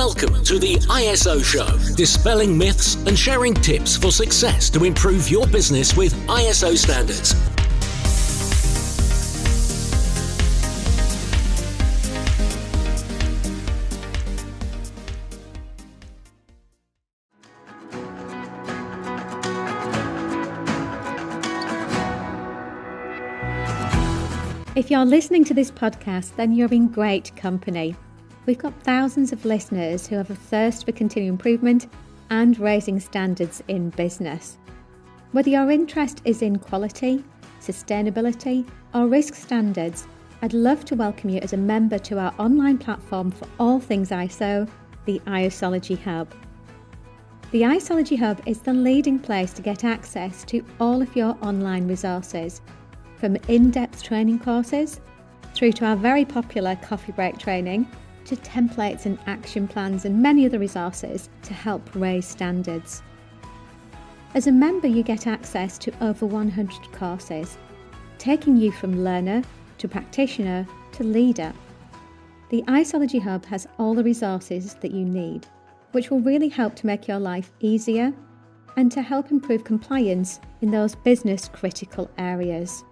Welcome to the ISO Show, dispelling myths and sharing tips for success to improve your business with ISO standards. If you're listening to this podcast, then you're in great company. We've got thousands of listeners who have a thirst for continual improvement and raising standards in business. Whether your interest is in quality, sustainability, or risk standards, I'd love to welcome you as a member to our online platform for all things ISO, the Isologist Hub. The Isologist Hub is the leading place to get access to all of your online resources, from in-depth training courses through to our very popular coffee break training, to templates and action plans and many other resources to help raise standards. As a member, you get access to over 100 courses, taking you from learner to practitioner to leader. The Isologist Hub has all the resources that you need, which will really help to make your life easier and to help improve compliance in those business critical areas.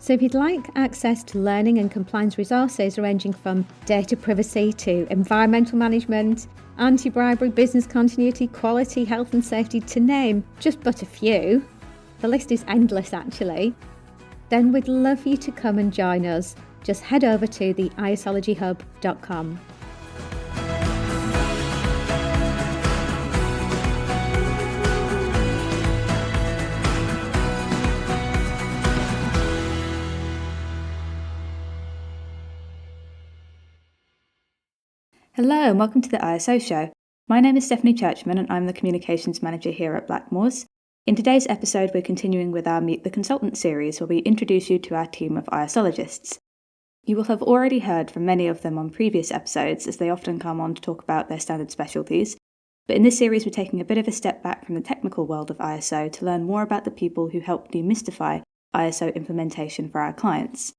So if you'd like access to learning and compliance resources ranging from data privacy to environmental management, anti-bribery, business continuity, quality, health and safety, to name just but a few, the list is endless then we'd love for you to come and join us. Just head over to the isologihub.com. Hello and welcome to the ISO Show. My name is Stephanie Churchman and I'm the Communications Manager here at Blackmores. In today's episode, we're continuing with our Meet the Consultant series where we introduce you to our team of ISologists. You will have already heard from many of them on previous episodes, as they often come on to talk about their standard specialties. But in this series, we're taking a bit of a step back from the technical world of ISO to learn more about the people who help demystify ISO implementation for our clients.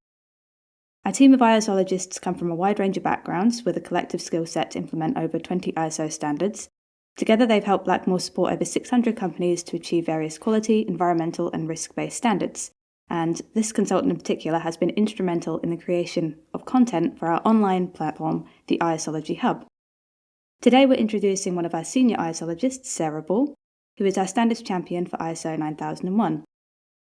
Our team of ISologists come from a wide range of backgrounds with a collective skill set to implement over 20 ISO standards. Together, they've helped Blackmores support over 600 companies to achieve various quality, environmental and risk-based standards. And this consultant in particular has been instrumental in the creation of content for our online platform, the Isologist Hub. Today, we're introducing one of our senior isologists, Sarah Ball, who is our standards champion for ISO 9001.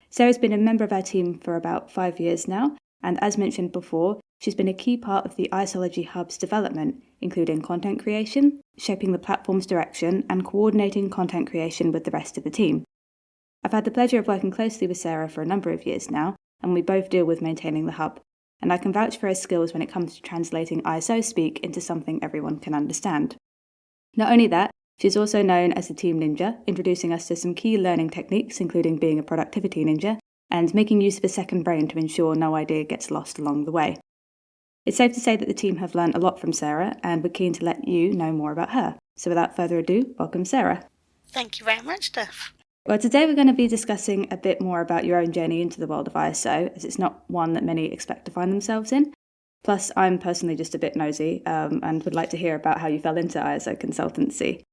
Sarah's been a member of our team for about 5 years now, and as mentioned before, she's been a key part of the Isologist Hub's development, including content creation, shaping the platform's direction, and coordinating content creation with the rest of the team. I've had the pleasure of working closely with Sarah for a number of years now, and we both deal with maintaining the hub, and I can vouch for her skills when it comes to translating ISO speak into something everyone can understand. Not only that, she's also known as the Team Ninja, introducing us to some key learning techniques, including being a productivity ninja, and making use of a second brain to ensure no idea gets lost along the way. It's safe to say that the team have learned a lot from Sarah, and we're keen to let you know more about her. So without further ado, welcome Sarah. Thank you very much, Steph. Well, today we're going to be discussing a bit more about your own journey into the world of ISO, as it's not one that many expect to find themselves in. Plus, I'm personally just a bit nosy and would like to hear about how you fell into ISO consultancy.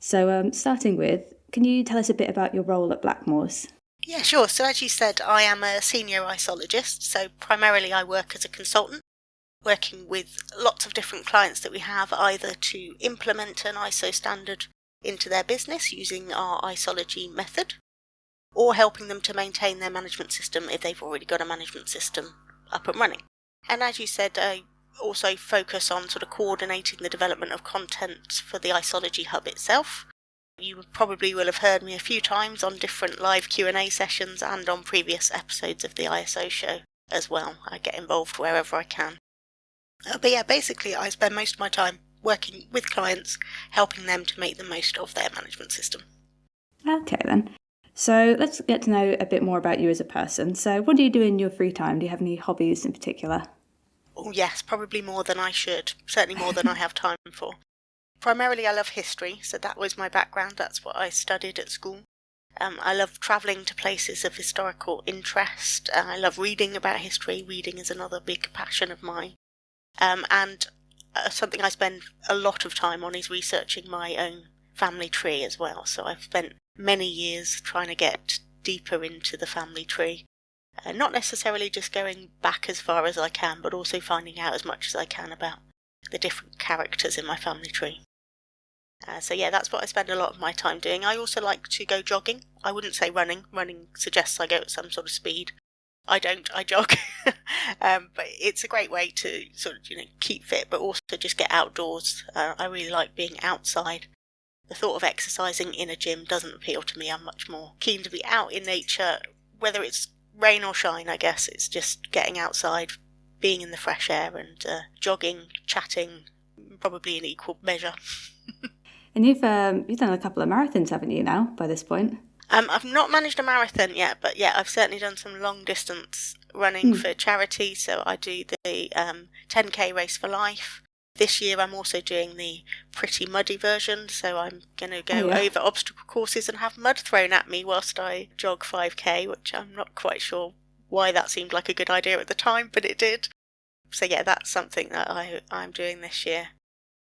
So starting with, can you tell us a bit about your role at Blackmores? Yeah, sure. So as you said, I am a senior isologist. So primarily I work as a consultant, working with lots of different clients that we have, either to implement an ISO standard into their business using our isology method, or helping them to maintain their management system if they've already got a management system up and running. And as you said, I also focus on sort of coordinating the development of content for the Isologist Hub itself. You probably will have heard me a few times on different live Q&A sessions and on previous episodes of the ISO Show as well. I get involved wherever I can. But yeah, basically I spend most of my time working with clients, helping them to make the most of their management system. Okay then. So let's get to know a bit more about you as a person. So what do you do in your free time? Do you have any hobbies in particular? Oh yes, probably more than I should. Certainly more than I have time for. Primarily I love history, so that was my background. That's what I studied at school. I love travelling to places of historical interest. I love reading about history. Reading is another big passion of mine. And something I spend a lot of time on is researching my own family tree as well. So I've spent many years trying to get deeper into the family tree. Not necessarily just going back as far as I can, but also finding out as much as I can about the different characters in my family tree. So yeah, that's what I spend a lot of my time doing. I also like to go jogging. I wouldn't say running. Running suggests I go at some sort of speed. I don't, I jog. But it's a great way to sort of, keep fit, but also just get outdoors. I really like being outside. The thought of exercising in a gym doesn't appeal to me. I'm much more keen to be out in nature, whether it's rain or shine, I guess. It's just getting outside, being in the fresh air and jogging, chatting, probably in equal measure. And you've done a couple of marathons, haven't you, now, by this point? I've not managed a marathon yet, but yeah, I've certainly done some long distance running for charity. So I do the 10k Race for Life. This year I'm also doing the pretty muddy version, so I'm going to go over obstacle courses and have mud thrown at me whilst I jog 5k, which I'm not quite sure why that seemed like a good idea at the time, but it did. So yeah, that's something that I'm doing this year.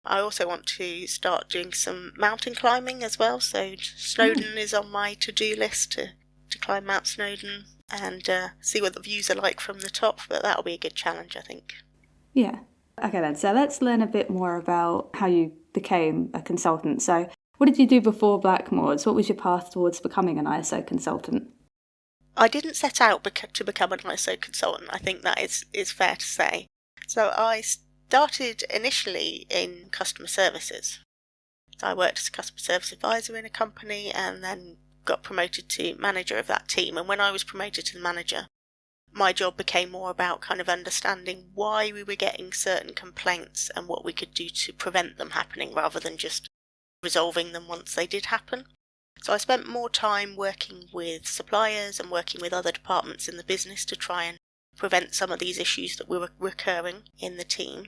I also want to start doing some mountain climbing as well, so Snowdon is on my to-do list to climb Mount Snowdon and see what the views are like from the top, but that'll be a good challenge, I think. Yeah. Okay then, so let's learn a bit more about how you became a consultant. So what did you do before Blackmores? What was your path towards becoming an ISO consultant? I didn't set out to become an ISO consultant, I think that is fair to say. So I started initially in customer services. So I worked as a customer service advisor in a company and then got promoted to manager of that team. And when I was promoted to the manager, my job became more about kind of understanding why we were getting certain complaints and what we could do to prevent them happening rather than just resolving them once they did happen. So I spent more time working with suppliers and working with other departments in the business to try and prevent some of these issues that were recurring in the team.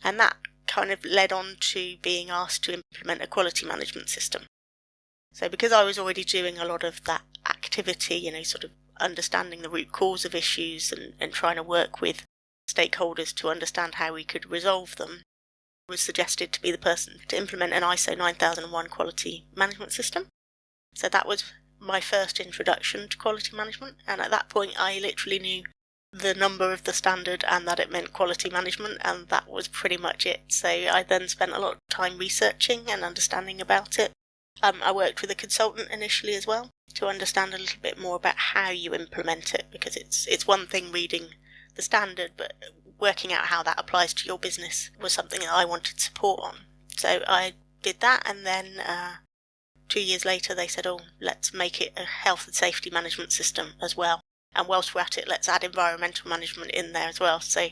And that kind of led on to being asked to implement a quality management system. So because I was already doing a lot of that activity, sort of understanding the root cause of issues and trying to work with stakeholders to understand how we could resolve them, I was suggested to be the person to implement an ISO 9001 quality management system. So that was my first introduction to quality management, and at that point I literally knew the number of the standard and that it meant quality management, and that was pretty much it. So I then spent a lot of time researching and understanding about it. I worked with a consultant initially as well to understand a little bit more about how you implement it, because it's one thing reading the standard, but working out how that applies to your business was something that I wanted support on. So I did that, and then 2 years later they said, let's make it a health and safety management system as well. And whilst we're at it, let's add environmental management in there as well. So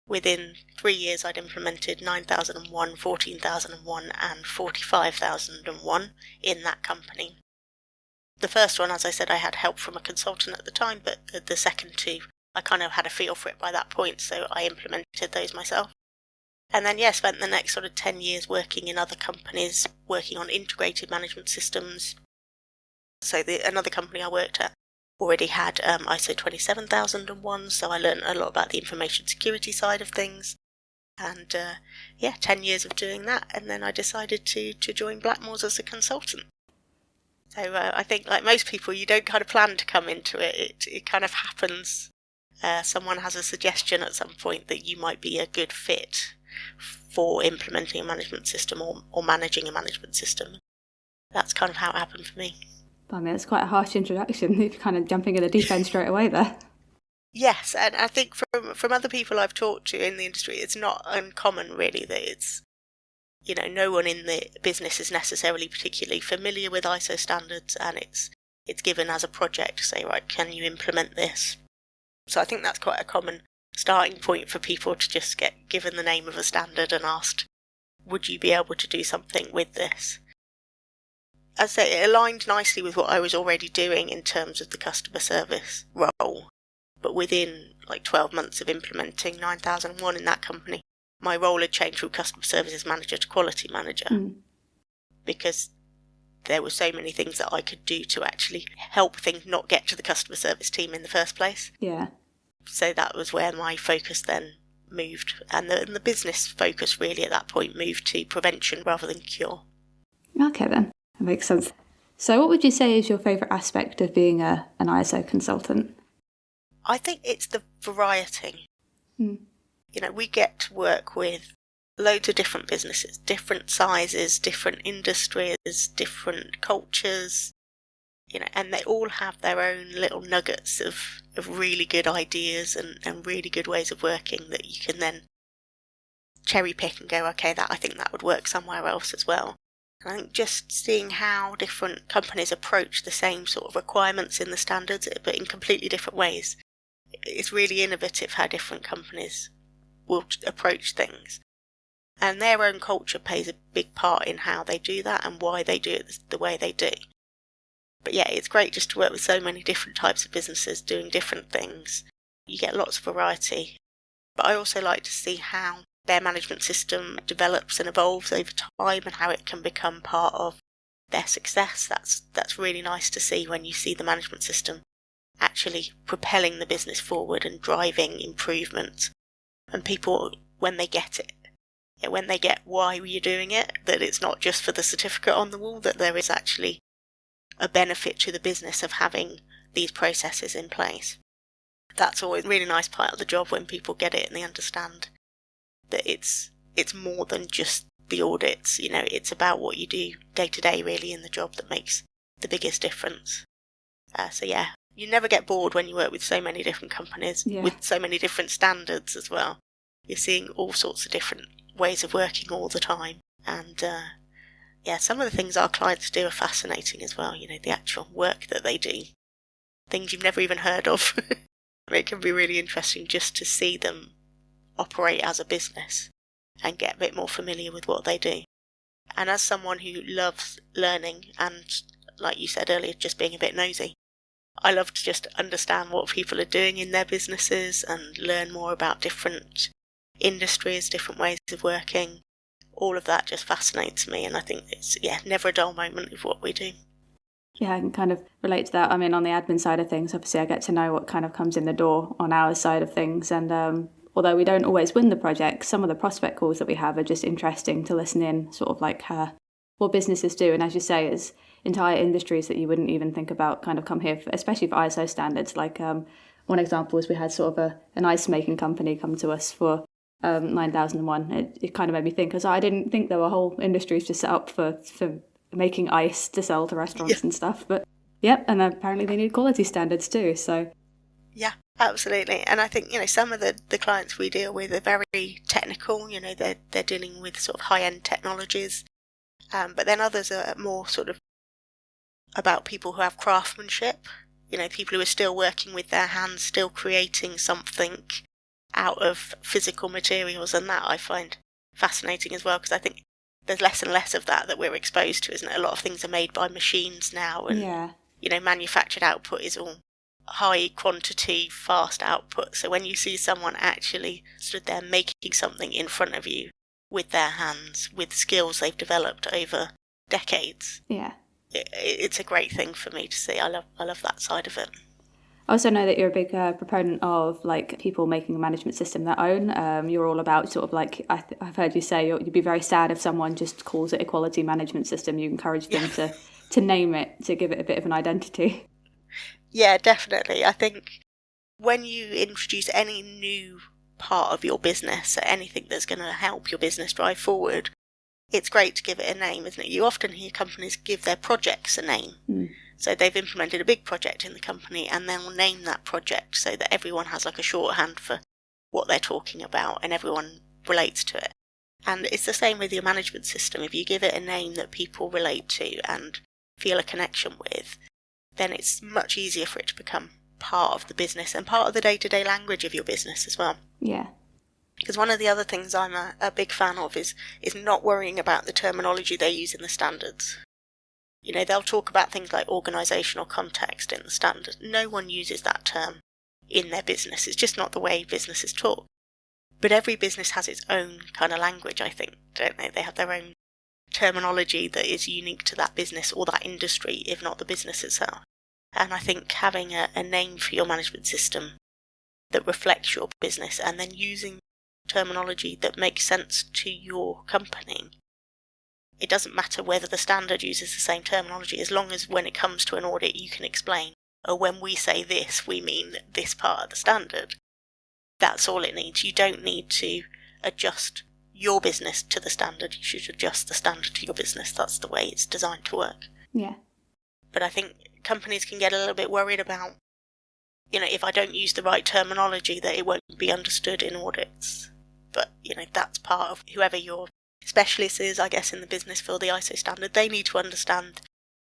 within 3 years, I'd implemented 9001, 14001 and 45001 in that company. The first one, as I said, I had help from a consultant at the time, but the second two, I kind of had a feel for it by that point, so I implemented those myself. And then, spent the next sort of 10 years working in other companies, working on integrated management systems. So another company I worked at already had ISO 27001, so I learned a lot about the information security side of things. And 10 years of doing that, and then I decided to join Blackmores as a consultant. So I think, like most people, you don't kind of plan to come into it. It kind of happens. Someone has a suggestion at some point that you might be a good fit for implementing a management system or managing a management system. That's kind of how it happened for me. I mean, it's quite a harsh introduction. You're kind of jumping in the deep end straight away there. Yes, and I think from other people I've talked to in the industry, it's not uncommon really that it's, no one in the business is necessarily particularly familiar with ISO standards, and it's given as a project to say, right, can you implement this? So I think that's quite a common starting point for people to just get given the name of a standard and asked, would you be able to do something with this? As I say, it aligned nicely with what I was already doing in terms of the customer service role. But within 12 months of implementing 9001 in that company, my role had changed from customer services manager to quality manager. Because there were so many things that I could do to actually help things not get to the customer service team in the first place. Yeah. So that was where my focus then moved, and the business focus really at that point moved to prevention rather than cure. Okay then, that makes sense. So what would you say is your favourite aspect of being an ISO consultant? I think it's the variety. Hmm. We get to work with loads of different businesses, different sizes, different industries, different cultures, and they all have their own little nuggets of really good ideas and really good ways of working that you can then cherry pick and go, okay, I think that would work somewhere else as well. And I think just seeing how different companies approach the same sort of requirements in the standards, but in completely different ways, it's really innovative how different companies will approach things. And their own culture plays a big part in how they do that and why they do it the way they do. But yeah, it's great just to work with so many different types of businesses doing different things. You get lots of variety. But I also like to see how their management system develops and evolves over time and how it can become part of their success. That's really nice to see when you see the management system actually propelling the business forward and driving improvement. And people, when they get it, when they get why you're doing it, that it's not just for the certificate on the wall, that there is actually a benefit to the business of having these processes in place. That's always a really nice part of the job when people get it and they understand that it's more than just the audits. It's about what you do day to day really in the job that makes the biggest difference. So yeah, you never get bored when you work with so many different companies, with so many different standards as well. You're seeing all sorts of different ways of working all the time. And some of the things our clients do are fascinating as well. The actual work that they do, things you've never even heard of. It can be really interesting just to see them operate as a business and get a bit more familiar with what they do. And as someone who loves learning and, like you said earlier, just being a bit nosy, I love to just understand what people are doing in their businesses and learn more about different industries, different ways of working. All of that just fascinates me, and I think it's never a dull moment of what we do. Yeah, I can kind of relate to that. I mean, on the admin side of things, obviously I get to know what kind of comes in the door on our side of things, and although we don't always win the projects, some of the prospect calls that we have are just interesting to listen in, sort of like what businesses do. And as you say, it's entire industries that you wouldn't even think about kind of come here, especially for ISO standards. Like one example is we had sort of an ice making company come to us for 9001. It kind of made me think, because I didn't think there were whole industries just set up for making ice to sell to restaurants and stuff. But and apparently they need quality standards too. So yeah, absolutely. And I think some of the clients we deal with are very technical. They're dealing with sort of high-end technologies, but then others are more sort of about people who have craftsmanship. People who are still working with their hands, still creating something out of physical materials, and that I find fascinating as well, because I think there's less and less of that we're exposed to, isn't it? A lot of things are made by machines now, and manufactured output is all high quantity, fast output. So when you see someone actually stood there making something in front of you with their hands, with skills they've developed over decades, it's a great thing for me to see. I love that side of it. I also know that you're a big proponent of like people making a management system their own. You're all about sort of like, I've heard you say you'd be very sad if someone just calls it a quality management system. You encourage them to name it, to give it a bit of an identity. Yeah, definitely. I think when you introduce any new part of your business, anything that's going to help your business drive forward, it's great to give it a name, isn't it? You often hear companies give their projects a name. So they've implemented a big project in the company and they'll name that project so that everyone has like a shorthand for what they're talking about and everyone relates to it. And it's the same with your management system. If you give it a name that people relate to and feel a connection with, then it's much easier for it to become part of the business and part of the day-to-day language of your business as well. Yeah. Because one of the other things I'm a big fan of is not worrying about the terminology they use in the standards. They'll talk about things like organisational context in the standard. No one uses that term in their business. It's just not the way businesses talk. But every business has its own kind of language, I think, don't they? They have their own terminology that is unique to that business or that industry, if not the business itself. And I think having a name for your management system that reflects your business and then using terminology that makes sense to your company. It doesn't matter whether the standard uses the same terminology, as long as when it comes to an audit you can explain, oh, when we say this, we mean this part of the standard. That's all it needs. You don't need to adjust your business to the standard. You should adjust the standard to your business. That's the way it's designed to work. Yeah. But I think companies can get a little bit worried about, if I don't use the right terminology, that it won't be understood in audits. But, that's part of whoever your specialist is, I guess, in the business for the ISO standard. They need to understand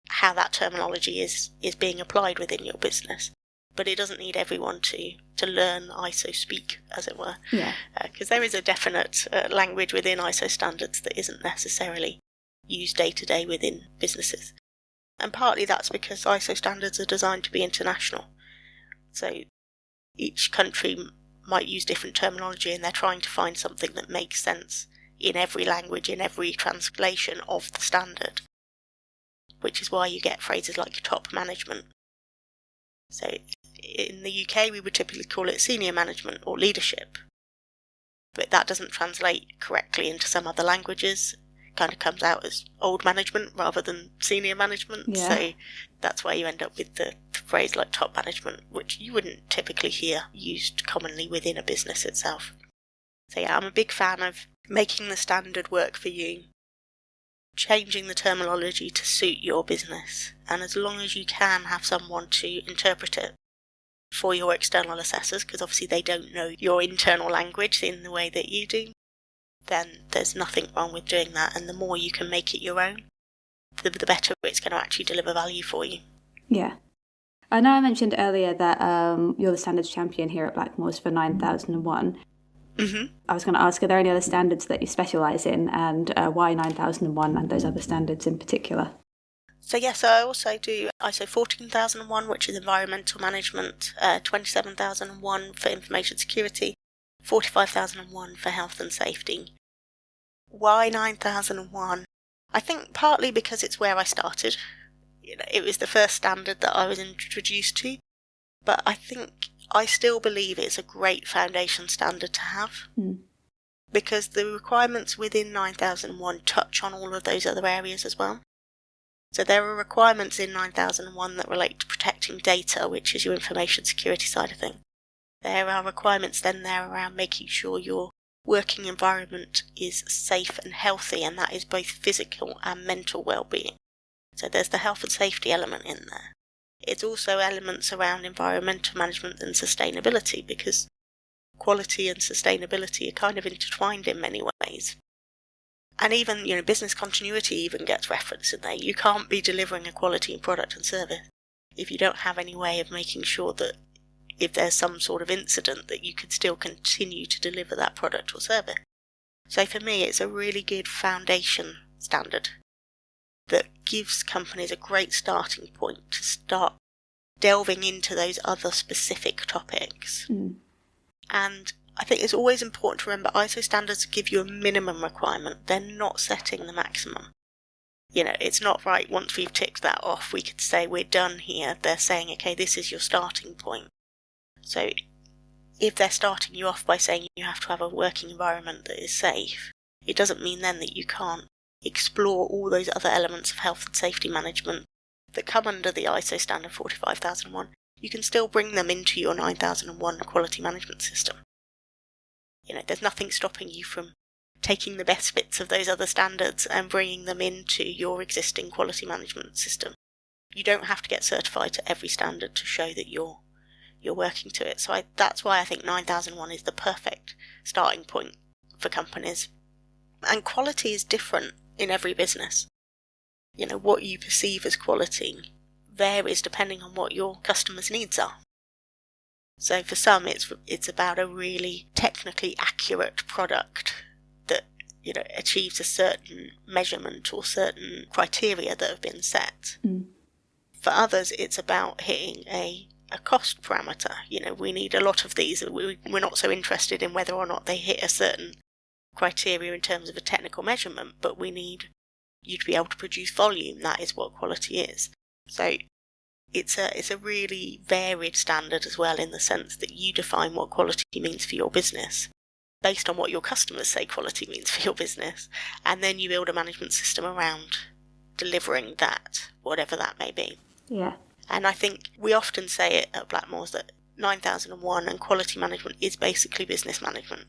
how that terminology is being applied within your business. But it doesn't need everyone to learn ISO speak, as it were. Yeah. Because there is a definite language within ISO standards that isn't necessarily used day to day within businesses. And partly that's because ISO standards are designed to be international. So each country might use different terminology, and they're trying to find something that makes sense in every language, in every translation of the standard. Which is why you get phrases like top management. So in the UK, we would typically call it senior management or leadership. But that doesn't translate correctly into some other languages. It kind of comes out as old management rather than senior management. Yeah. So that's why you end up with the phrase like top management, which you wouldn't typically hear used commonly within a business itself. So yeah, I'm a big fan of making the standard work for you, changing the terminology to suit your business, and as long as you can have someone to interpret it for your external assessors, because obviously they don't know your internal language in the way that you do, then there's nothing wrong with doing that, and the more you can make it your own, the better it's going to actually deliver value for you. Yeah. I know I mentioned earlier that you're the standards champion here at Blackmores for 9001. Mm-hmm. I was going to ask, are there any other standards that you specialise in, and why 9001 and those other standards in particular? So yes, I also do ISO 14001, which is environmental management, 27001 for information security, 45001 for health and safety. Why 9001? I think partly because it's where I started. It was the first standard that I was introduced to, but I think I still believe it's a great foundation standard to have, because the requirements within 9001 touch on all of those other areas as well. So there are requirements in 9001 that relate to protecting data, which is your information security side of things. There are requirements then there around making sure your working environment is safe and healthy, and that is both physical and mental well-being. So there's the health and safety element in there. It's also elements around environmental management and sustainability, because quality and sustainability are kind of intertwined in many ways. And even, business continuity even gets referenced in there. You can't be delivering a quality product and service if you don't have any way of making sure that if there's some sort of incident that you can still continue to deliver that product or service. So for me, it's a really good foundation standard that gives companies a great starting point to start delving into those other specific topics. And I think it's always important to remember ISO standards give you a minimum requirement. They're not setting the maximum. It's not right, once we've ticked that off, we could say we're done here. They're saying, okay, this is your starting point. So if they're starting you off by saying you have to have a working environment that is safe, it doesn't mean then that you can't explore all those other elements of health and safety management that come under the ISO standard 45001. You can still bring them into your 9001 quality management system. There's nothing stopping you from taking the best bits of those other standards and bringing them into your existing quality management system. You don't have to get certified to every standard to show that you're working to it. So that's why I think 9001 is the perfect starting point for companies. And quality is different in every business. What you perceive as quality varies depending on what your customers' needs are. So for some, it's about a really technically accurate product that achieves a certain measurement or certain criteria that have been set. For others, it's about hitting a cost parameter. We need a lot of these. We're not so interested in whether or not they hit a certain criteria in terms of a technical measurement, but we need you to be able to produce volume. That is what quality is. So it's a really varied standard as well, in the sense that you define what quality means for your business. based on what your customers say quality means for your business, and then you build a management system around delivering that, whatever that may be. Yeah. And I think we often say it at Blackmores that 9001 and quality management is basically business management.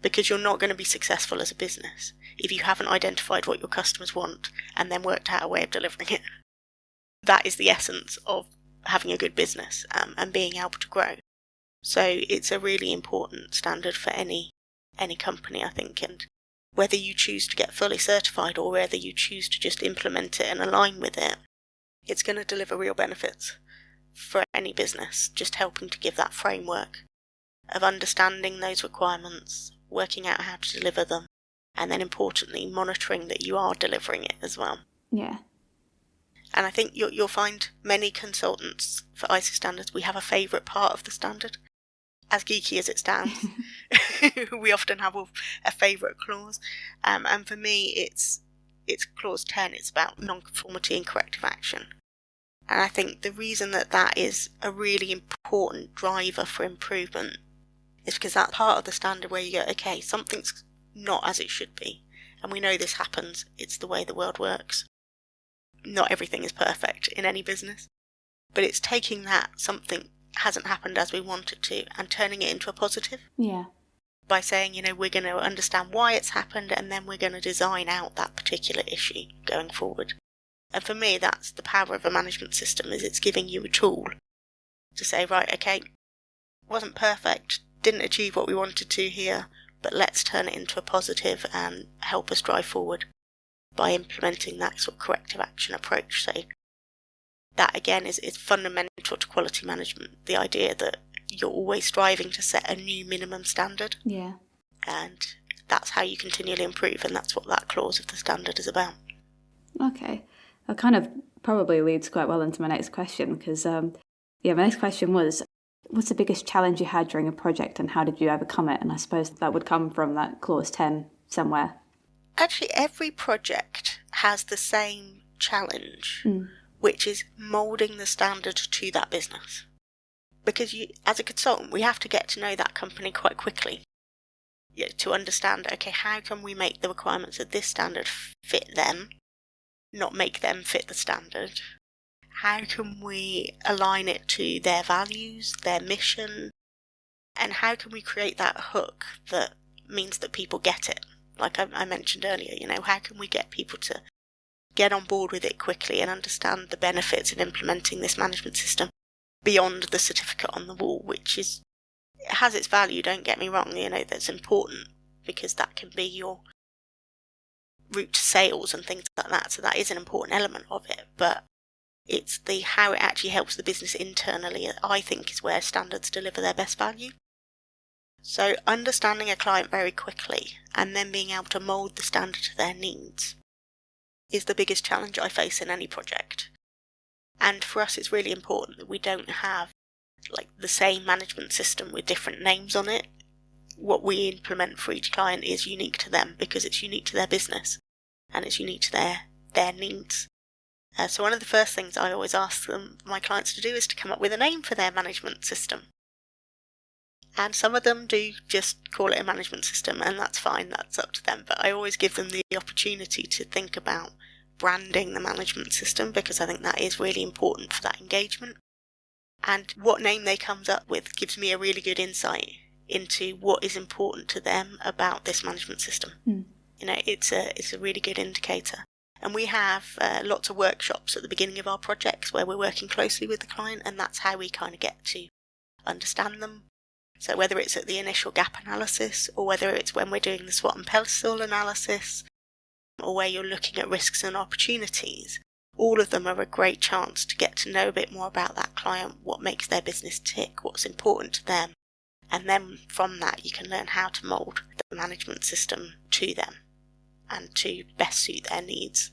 Because you're not going to be successful as a business if you haven't identified what your customers want and then worked out a way of delivering it. That is the essence of having a good business and being able to grow. So it's a really important standard for any company, I think, and whether you choose to get fully certified or whether you choose to just implement it and align with it, it's going to deliver real benefits for any business, just helping to give that framework of understanding those requirements, working out how to deliver them, and then importantly, monitoring that you are delivering it as well. Yeah. And I think you'll find many consultants for ISO standards, we have a favourite part of the standard. As geeky as it sounds, we often have a favourite clause. And for me, it's clause 10. It's about non-conformity and corrective action. And I think the reason that is a really important driver for improvement is because that's part of the standard where you go, okay, something's not as it should be. And we know this happens. It's the way the world works. Not everything is perfect in any business. But it's taking that something hasn't happened as we want it to and turning it into a positive. Yeah. By saying, we're going to understand why it's happened and then we're going to design out that particular issue going forward. And for me, that's the power of a management system, is it's giving you a tool to say, right, okay, wasn't perfect, didn't achieve what we wanted to here, but let's turn it into a positive and help us drive forward by implementing that sort of corrective action approach. So that, again, is fundamental to quality management, the idea that you're always striving to set a new minimum standard. Yeah. And that's how you continually improve, and that's what that clause of the standard is about. Okay. That kind of probably leads quite well into my next question, because, my next question was, what's the biggest challenge you had during a project and how did you overcome it? And I suppose that would come from that clause 10 somewhere. Actually, every project has the same challenge, which is moulding the standard to that business. Because as a consultant, we have to get to know that company quite quickly to understand, okay, how can we make the requirements of this standard fit them, not make them fit the standard? How can we align it to their values, their mission, and how can we create that hook that means that people get it? Like I mentioned earlier, how can we get people to get on board with it quickly and understand the benefits of implementing this management system beyond the certificate on the wall, which it has its value, don't get me wrong, that's important because that can be your route to sales and things like that, so that is an important element of it, but it's the how it actually helps the business internally, I think, is where standards deliver their best value. So understanding a client very quickly and then being able to mould the standard to their needs is the biggest challenge I face in any project. And for us, it's really important that we don't have the same management system with different names on it. What we implement for each client is unique to them because it's unique to their business and it's unique to their needs. So one of the first things I always ask my clients to do is to come up with a name for their management system. And some of them do just call it a management system, and that's fine, that's up to them. But I always give them the opportunity to think about branding the management system because I think that is really important for that engagement. And what name they come up with gives me a really good insight into what is important to them about this management system. It's a really good indicator. And we have lots of workshops at the beginning of our projects where we're working closely with the client, and that's how we kind of get to understand them. So whether it's at the initial gap analysis or whether it's when we're doing the SWOT and pedestal analysis or where you're looking at risks and opportunities, all of them are a great chance to get to know a bit more about that client, what makes their business tick, what's important to them. And then from that you can learn how to mould the management system to them and to best suit their needs.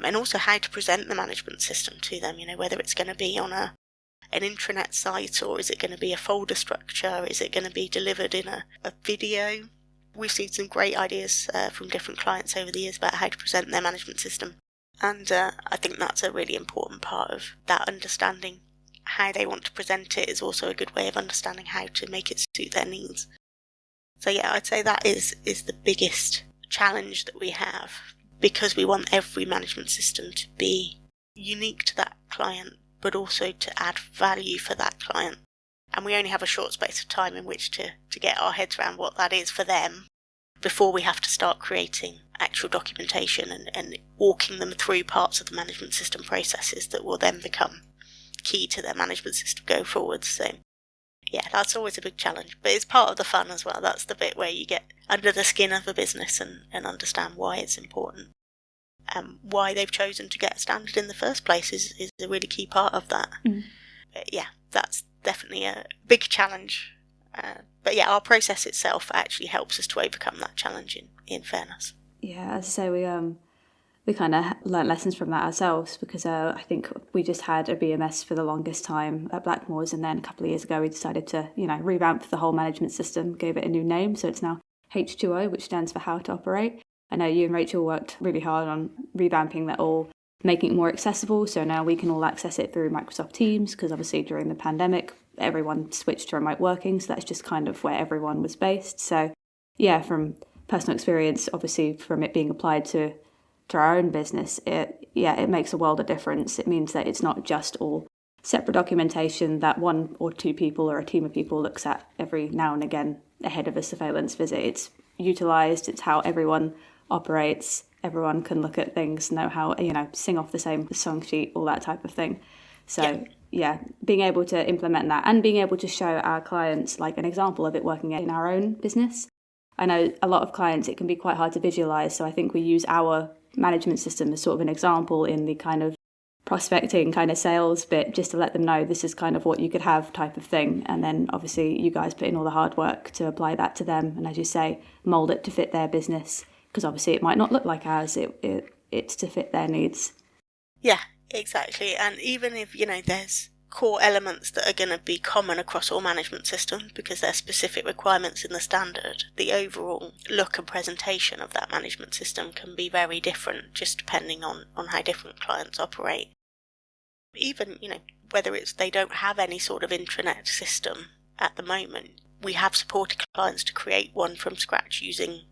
And also how to present the management system to them, whether it's going to be on an intranet site or is it going to be a folder structure, is it going to be delivered in a video. We've seen some great ideas from different clients over the years about how to present their management system, and I think that's a really important part of that. Understanding how they want to present it is also a good way of understanding how to make it suit their needs. So yeah, I'd say that is the biggest challenge that we have, because we want every management system to be unique to that client, but also to add value for that client. And we only have a short space of time in which to get our heads around what that is for them before we have to start creating actual documentation and walking them through parts of the management system processes that will then become key to their management system go forward. So yeah, that's always a big challenge, but it's part of the fun as well. That's the bit where you get under the skin of a business and understand why it's important. Why they've chosen to get a standard in the first place is a really key part of that. But yeah, that's definitely a big challenge. But yeah, our process itself actually helps us to overcome that challenge in fairness. Yeah, as I say, we kind of learnt lessons from that ourselves, because I think we just had a BMS for the longest time at Blackmores, and then a couple of years ago we decided to, revamp the whole management system, gave it a new name, so it's now H2O, which stands for How to Operate. I know you and Rachel worked really hard on revamping that all, making it more accessible, so now we can all access it through Microsoft Teams, because obviously during the pandemic everyone switched to remote working, so that's just kind of where everyone was based. So yeah, from personal experience, obviously from it being applied to our own business, it makes a world of difference. It means that it's not just all separate documentation that one or two people or a team of people looks at every now and again ahead of a surveillance visit. It's utilised, it's how everyone operates, everyone can look at things, know how, sing off the same song sheet, all that type of thing. So yeah, being able to implement that and being able to show our clients like an example of it working in our own business. I know a lot of clients, it can be quite hard to visualise, so I think we use our management system as sort of an example in the kind of prospecting kind of sales bit, just to let them know this is kind of what you could have type of thing. And then obviously you guys put in all the hard work to apply that to them, and as you say, mould it to fit their business, because obviously it might not look like ours, it's to fit their needs. Yeah, exactly. And even if, there's core elements that are going to be common across all management systems because there's specific requirements in the standard, the overall look and presentation of that management system can be very different just depending on how different clients operate. Even, whether it's they don't have any sort of intranet system at the moment, we have supported clients to create one from scratch using,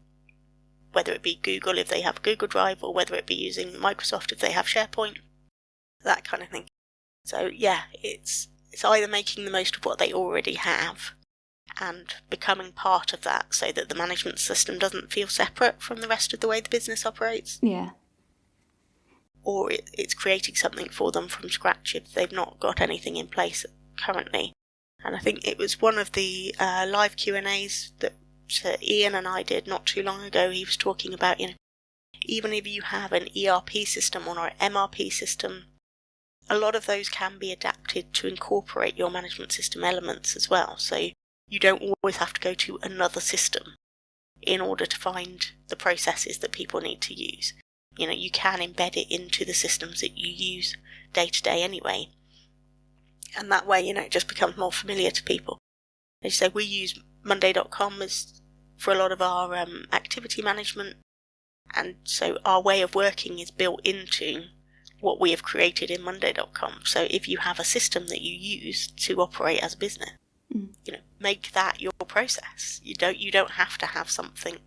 whether it be Google if they have Google Drive, or whether it be using Microsoft if they have SharePoint, that kind of thing. So yeah, it's either making the most of what they already have and becoming part of that so that the management system doesn't feel separate from the rest of the way the business operates. Yeah. Or it's creating something for them from scratch if they've not got anything in place currently. And I think it was one of the live Q&As that Ian and I did not too long ago. He was talking about, even if you have an ERP system or an MRP system, a lot of those can be adapted to incorporate your management system elements as well. So you don't always have to go to another system in order to find the processes that people need to use. You can embed it into the systems that you use day to day anyway. And that way, it just becomes more familiar to people. As you say, we use Monday.com for a lot of our activity management. And so our way of working is built into what we have created in Monday.com. So if you have a system that you use to operate as a business, make that your process. You don't have to have something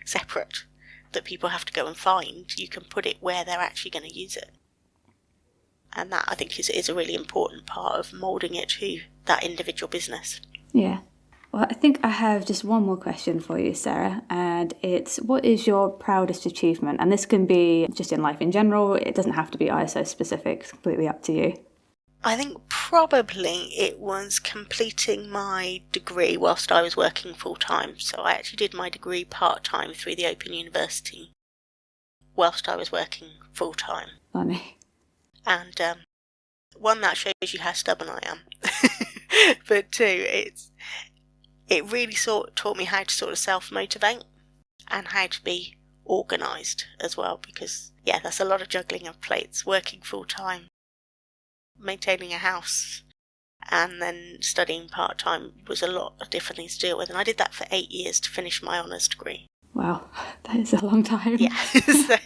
separate that people have to go and find. You can put it where they're actually going to use it. And that, I think, is a really important part of moulding it to that individual business. Yeah. Well, I think I have just one more question for you, Sarah, and it's, what is your proudest achievement? And this can be just in life in general. It doesn't have to be ISO specific. It's completely up to you. I think probably it was completing my degree whilst I was working full-time. So I actually did my degree part-time through the Open University whilst I was working full-time. Funny. And one, that shows you how stubborn I am. But two, it really taught me how to sort of self-motivate and how to be organised as well, because, that's a lot of juggling of plates, working full-time, maintaining a house, and then studying part-time was a lot of different things to deal with. And I did that for 8 years to finish my honours degree. Wow, that is a long time. Yeah, so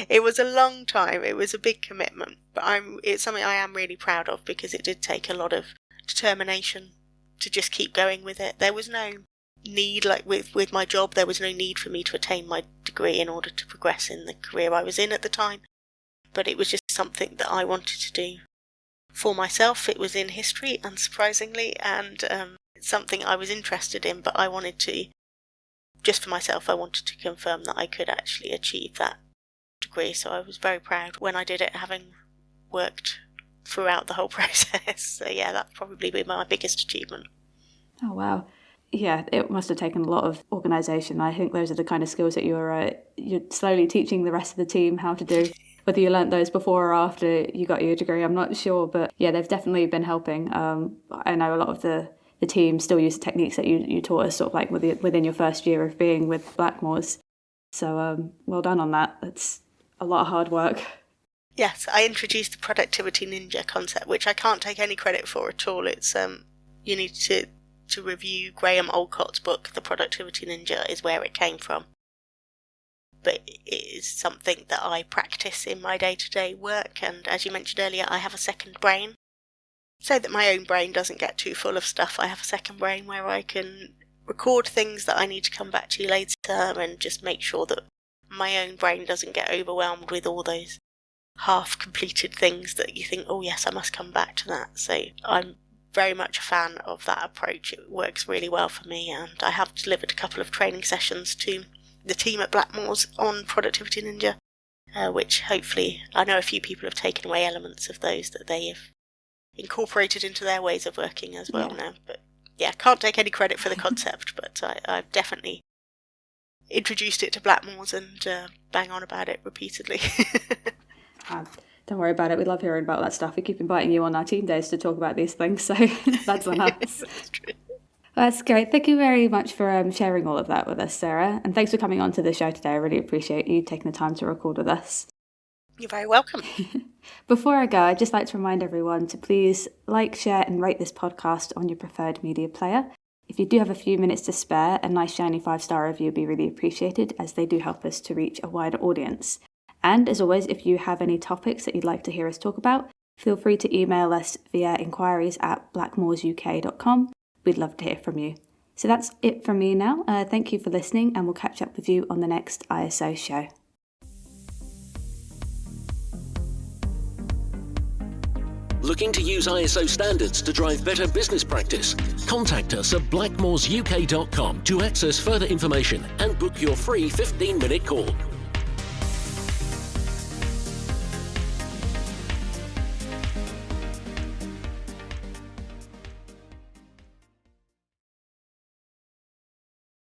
it was a long time. It was a big commitment, but it's something I am really proud of because it did take a lot of determination to just keep going with it. There was no need, like with my job, there was no need for me to attain my degree in order to progress in the career I was in at the time. But it was just something that I wanted to do for myself. It was in history, unsurprisingly, and it's something I was interested in, but I wanted to, just for myself, I wanted to confirm that I could actually achieve that degree. So I was very proud when I did it, having worked throughout the whole process. So yeah, that's probably been my biggest achievement. Oh, wow. Yeah, it must have taken a lot of organisation. I think those are the kind of skills that you're slowly teaching the rest of the team how to do. Whether you learnt those before or after you got your degree, I'm not sure. But yeah, they've definitely been helping. I know a lot of the team still use the techniques that you taught us sort of like within your first year of being with Blackmores. So well done on that. That's a lot of hard work. Yes, I introduced the productivity ninja concept, which I can't take any credit for at all. It's you need to review Graham Olcott's book, The Productivity Ninja, is where it came from. But it is something that I practice in my day-to-day work, and as you mentioned earlier, I have a second brain. So that my own brain doesn't get too full of stuff, I have a second brain where I can record things that I need to come back to later and just make sure that my own brain doesn't get overwhelmed with all those half-completed things that you think, oh yes, I must come back to that. So I'm very much a fan of that approach. It works really well for me, and I have delivered a couple of training sessions to the team at Blackmores on Productivity Ninja, which hopefully, I know a few people have taken away elements of those that they have incorporated into their ways of working as well now. But yeah, can't take any credit for the concept, but I've definitely introduced it to Blackmores and bang on about it repeatedly. Don't worry about it. We love hearing about that stuff. We keep inviting you on our team days to talk about these things, so that's on us. That's true. That's great. Thank you very much for sharing all of that with us, Sarah. And thanks for coming on to the show today. I really appreciate you taking the time to record with us. You're very welcome. Before I go, I'd just like to remind everyone to please like, share and rate this podcast on your preferred media player. If you do have a few minutes to spare, a nice shiny 5-star review would be really appreciated, as they do help us to reach a wider audience. And as always, if you have any topics that you'd like to hear us talk about, feel free to email us via inquiries@blackmoresuk.com. We'd love to hear from you. So that's it from me now. Thank you for listening, and we'll catch up with you on the next ISO show. Looking to use ISO standards to drive better business practice? Contact us at blackmoresuk.com to access further information and book your free 15-minute call.